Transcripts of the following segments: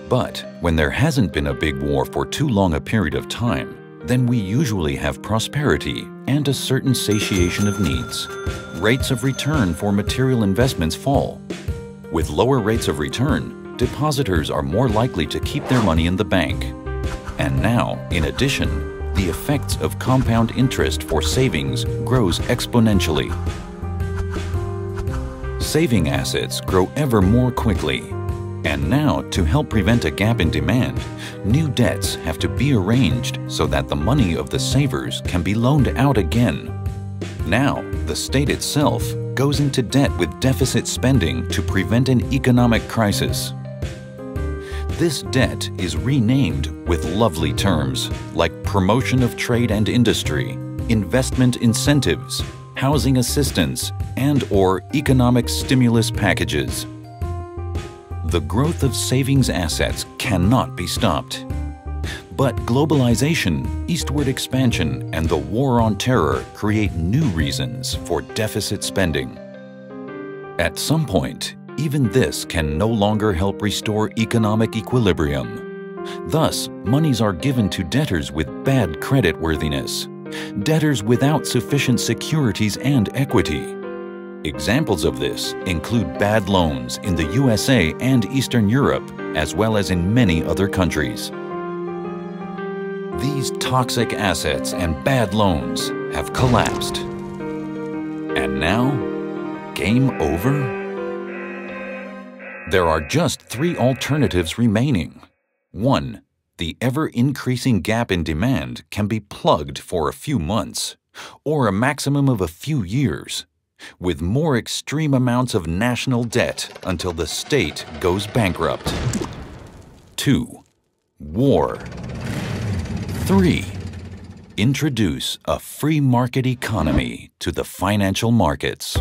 But when there hasn't been a big war for too long a period of time, then we usually have prosperity and a certain satiation of needs. Rates of return for material investments fall. With lower rates of return, depositors are more likely to keep their money in the bank. And now, in addition, the effects of compound interest for savings grows exponentially. Saving assets grow ever more quickly. And now, to help prevent a gap in demand, new debts have to be arranged so that the money of the savers can be loaned out again. Now, the state itself goes into debt with deficit spending to prevent an economic crisis. This debt is renamed with lovely terms like promotion of trade and industry, investment incentives, housing assistance, and/or economic stimulus packages. The growth of savings assets cannot be stopped. But globalization, eastward expansion, and the war on terror create new reasons for deficit spending. At some point, even this can no longer help restore economic equilibrium. Thus, monies are given to debtors with bad creditworthiness, debtors without sufficient securities and equity. Examples of this include bad loans in the USA and Eastern Europe, as well as in many other countries. These toxic assets and bad loans have collapsed. And now, game over? There are just 3 alternatives remaining. 1. The ever-increasing gap in demand can be plugged for a few months, or a maximum of a few years, with more extreme amounts of national debt until the state goes bankrupt. 2. War. 3. Introduce a free market economy to the financial markets.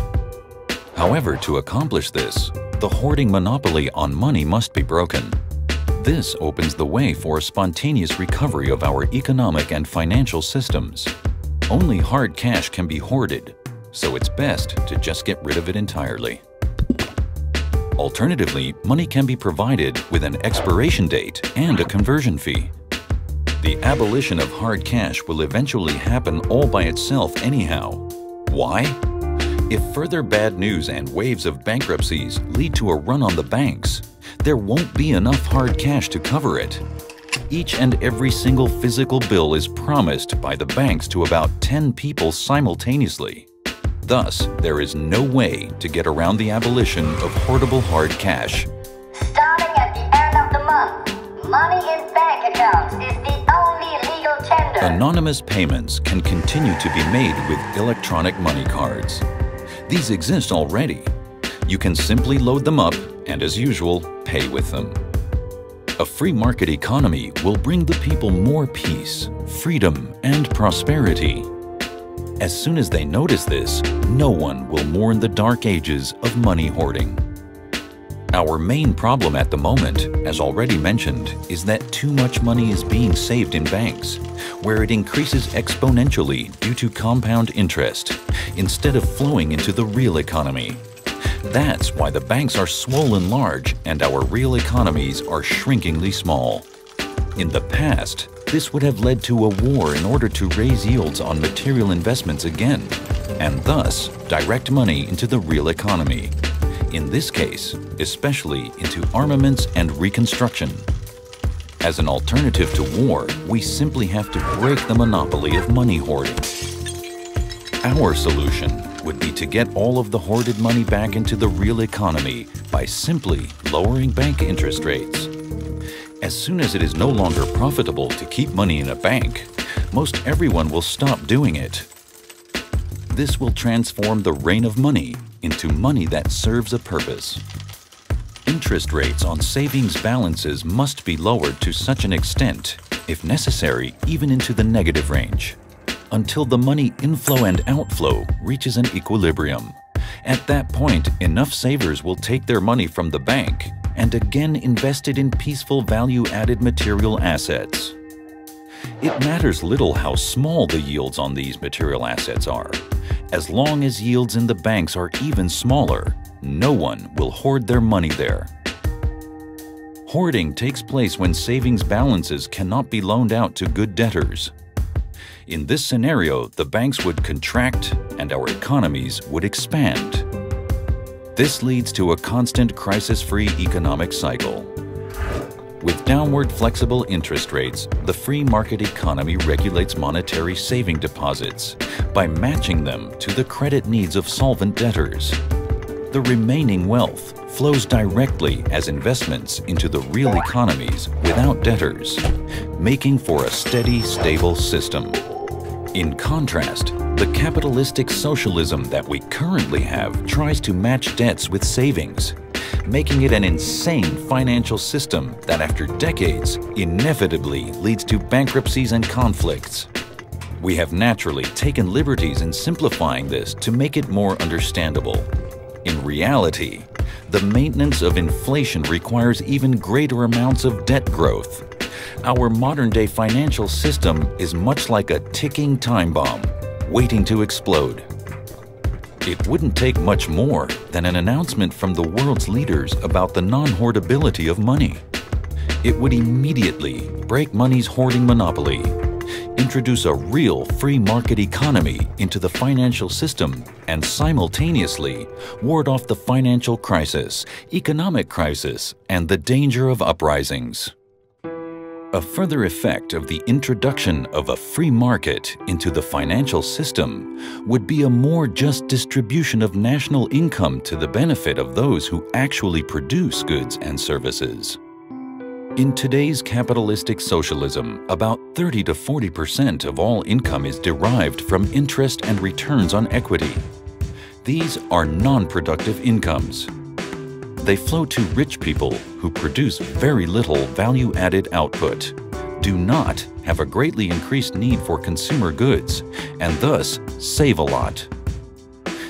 However, to accomplish this, the hoarding monopoly on money must be broken. This opens the way for a spontaneous recovery of our economic and financial systems. Only hard cash can be hoarded, so it's best to just get rid of it entirely. Alternatively, money can be provided with an expiration date and a conversion fee. The abolition of hard cash will eventually happen all by itself anyhow. Why? If further bad news and waves of bankruptcies lead to a run on the banks, there won't be enough hard cash to cover it. Each and every single physical bill is promised by the banks to about 10 people simultaneously. Thus, there is no way to get around the abolition of hoardable hard cash. Starting at the end of the month, money in bank accounts is the only legal tender. Anonymous payments can continue to be made with electronic money cards. These exist already. You can simply load them up and, as usual, pay with them. A free market economy will bring the people more peace, freedom, and prosperity. As soon as they notice this, no one will mourn the dark ages of money hoarding. Our main problem at the moment, as already mentioned, is that too much money is being saved in banks, where it increases exponentially due to compound interest, instead of flowing into the real economy. That's why the banks are swollen large and our real economies are shrinkingly small. In the past, this would have led to a war in order to raise yields on material investments again, and thus direct money into the real economy. In this case, especially into armaments and reconstruction. As an alternative to war, we simply have to break the monopoly of money hoarding. Our solution would be to get all of the hoarded money back into the real economy by simply lowering bank interest rates. As soon as it is no longer profitable to keep money in a bank, most everyone will stop doing it. This will transform the reign of money into money that serves a purpose. Interest rates on savings balances must be lowered to such an extent, if necessary, even into the negative range, until the money inflow and outflow reaches an equilibrium. At that point, enough savers will take their money from the bank and again invest it in peaceful value-added material assets. It matters little how small the yields on these material assets are. As long as yields in the banks are even smaller, no one will hoard their money there. Hoarding takes place when savings balances cannot be loaned out to good debtors. In this scenario, the banks would contract and our economies would expand. This leads to a constant crisis-free economic cycle. With downward flexible interest rates, the free market economy regulates monetary saving deposits by matching them to the credit needs of solvent debtors. The remaining wealth flows directly as investments into the real economies without debtors, making for a steady, stable system. In contrast, the capitalistic socialism that we currently have tries to match debts with savings, making it an insane financial system that after decades inevitably leads to bankruptcies and conflicts. We have naturally taken liberties in simplifying this to make it more understandable. In reality, the maintenance of inflation requires even greater amounts of debt growth. Our modern-day financial system is much like a ticking time bomb, waiting to explode. It wouldn't take much more than an announcement from the world's leaders about the non-hoardability of money. It would immediately break money's hoarding monopoly, introduce a real free market economy into the financial system, and simultaneously ward off the financial crisis, economic crisis, and the danger of uprisings. A further effect of the introduction of a free market into the financial system would be a more just distribution of national income to the benefit of those who actually produce goods and services. In today's capitalistic socialism, about 30 to 40% of all income is derived from interest and returns on equity. These are non-productive incomes. They flow to rich people who produce very little value-added output, do not have a greatly increased need for consumer goods, and thus save a lot.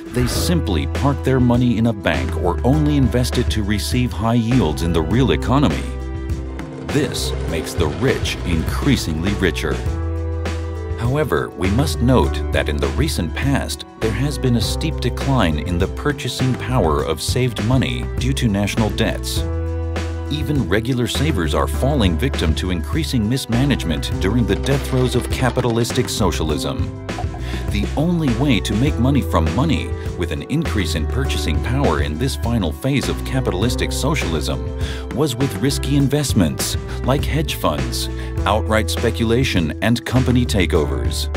They simply park their money in a bank or only invest it to receive high yields in the real economy. This makes the rich increasingly richer. However, we must note that in the recent past, there has been a steep decline in the purchasing power of saved money due to national debts. Even regular savers are falling victim to increasing mismanagement during the death throes of capitalistic socialism. The only way to make money from money with an increase in purchasing power in this final phase of capitalistic socialism was with risky investments like hedge funds, outright speculation, and company takeovers.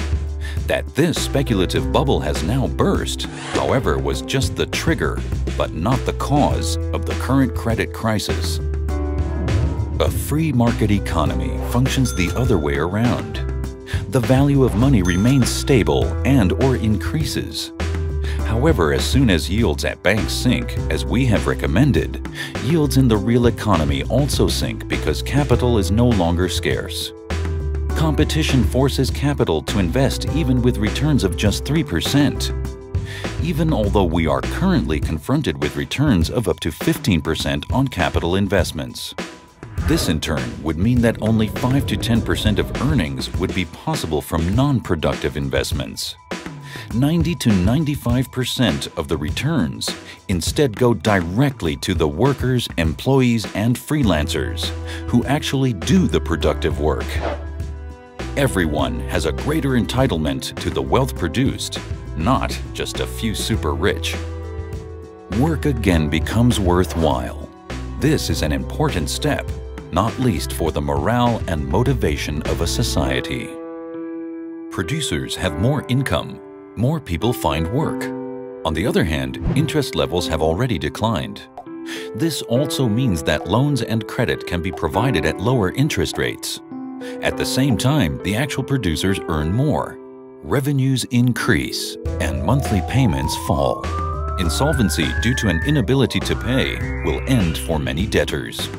That this speculative bubble has now burst, however, was just the trigger, but not the cause of the current credit crisis. A free market economy functions the other way around. The value of money remains stable and/or increases. However, as soon as yields at banks sink, as we have recommended, yields in the real economy also sink because capital is no longer scarce. Competition forces capital to invest even with returns of just 3%. Even although we are currently confronted with returns of up to 15% on capital investments. This in turn would mean that only 5 to 10% of earnings would be possible from non-productive investments. 90 to 95% of the returns instead go directly to the workers, employees, and freelancers who actually do the productive work. Everyone has a greater entitlement to the wealth produced, not just a few super rich. Work again becomes worthwhile. This is an important step, not least for the morale and motivation of a society. Producers have more income, more people find work. On the other hand, interest levels have already declined. This also means that loans and credit can be provided at lower interest rates. At the same time, the actual producers earn more. Revenues increase and monthly payments fall. Insolvency due to an inability to pay will end for many debtors.